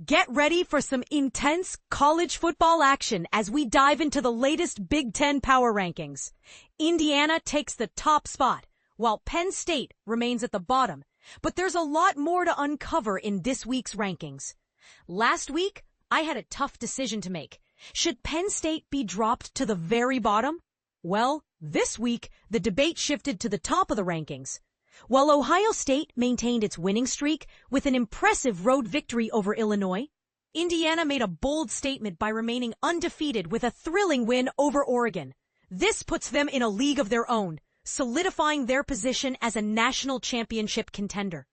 Get ready for some intense college football action as we dive into the latest Big Ten power rankings. Indiana takes the top spot, while Penn State remains at the bottom. But there's a lot more to uncover in this week's rankings. Last week, I had a tough decision to make. Should Penn State be dropped to the very bottom? Well, this week, the debate shifted to the top of the rankings. While Ohio State maintained its winning streak with an impressive road victory over Illinois, Indiana made a bold statement by remaining undefeated with a thrilling win over Oregon. This puts them in a league of their own, solidifying their position as a national championship contender.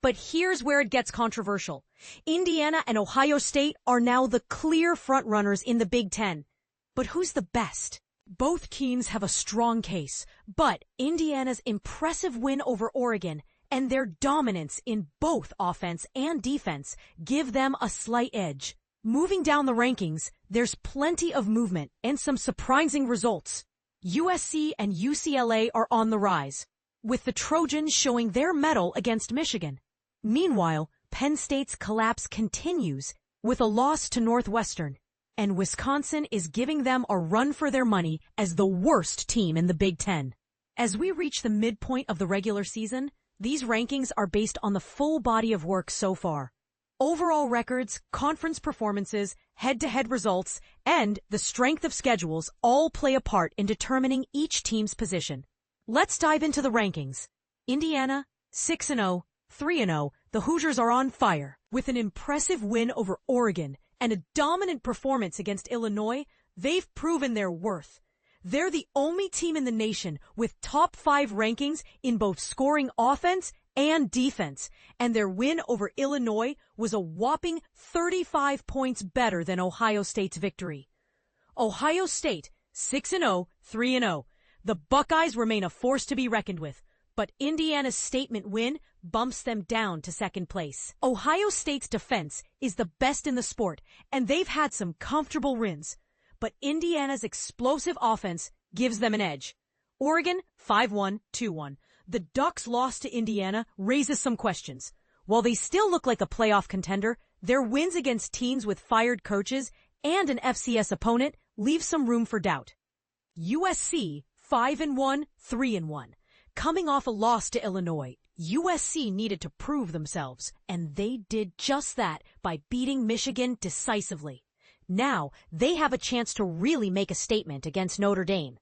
But here's where it gets controversial. Indiana and Ohio State are now the clear frontrunners in the Big Ten. But who's the best? Both teams have a strong case, but Indiana's impressive win over Oregon and their dominance in both offense and defense give them a slight edge. Moving down the rankings, there's plenty of movement and some surprising results. USC and UCLA are on the rise, with the Trojans showing their mettle against Michigan. Meanwhile, Penn State's collapse continues with a loss to Northwestern, and Wisconsin is giving them a run for their money as the worst team in the Big Ten. As we reach the midpoint of the regular season, these rankings are based on the full body of work so far. Overall records, conference performances, head-to-head results, and the strength of schedules all play a part in determining each team's position. Let's dive into the rankings. Indiana, 6-0, 3-0, the Hoosiers are on fire. With an impressive win over Oregon and a dominant performance against Illinois, they've proven their worth. They're the only team in the nation with top 5 rankings in both scoring offense and defense, and their win over Illinois was a whopping 35 points better than Ohio State's victory. Ohio State, 6-0, 3-0. The Buckeyes remain a force to be reckoned with, but Indiana's statement win bumps them down to second place. Ohio State's defense is the best in the sport, and they've had some comfortable wins, but Indiana's explosive offense gives them an edge. Oregon, 5-1, 2-1. The Ducks' loss to Indiana raises some questions. While they still look like a playoff contender, their wins against teams with fired coaches and an FCS opponent leave some room for doubt. USC, 5-1, 3-1. Coming off a loss to Illinois, USC needed to prove themselves, and they did just that by beating Michigan decisively. Now, they have a chance to really make a statement against Notre Dame.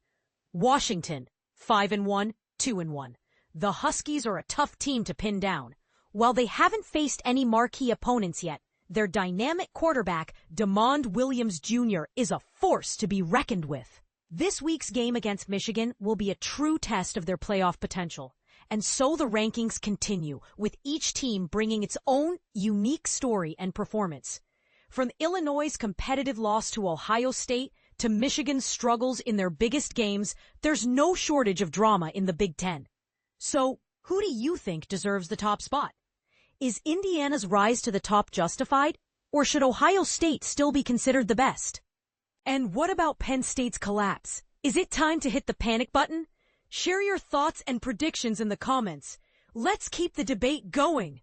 Washington, 5-1, 2-1. The Huskies are a tough team to pin down. While they haven't faced any marquee opponents yet, their dynamic quarterback, DeMond Williams Jr., is a force to be reckoned with. This week's game against Michigan will be a true test of their playoff potential. And so the rankings continue, with each team bringing its own unique story and performance. From Illinois' competitive loss to Ohio State to Michigan's struggles in their biggest games, there's no shortage of drama in the Big Ten. So, who do you think deserves the top spot? Is Indiana's rise to the top justified, or should Ohio State still be considered the best? And what about Penn State's collapse? Is it time to hit the panic button? Share your thoughts and predictions in the comments. Let's keep the debate going.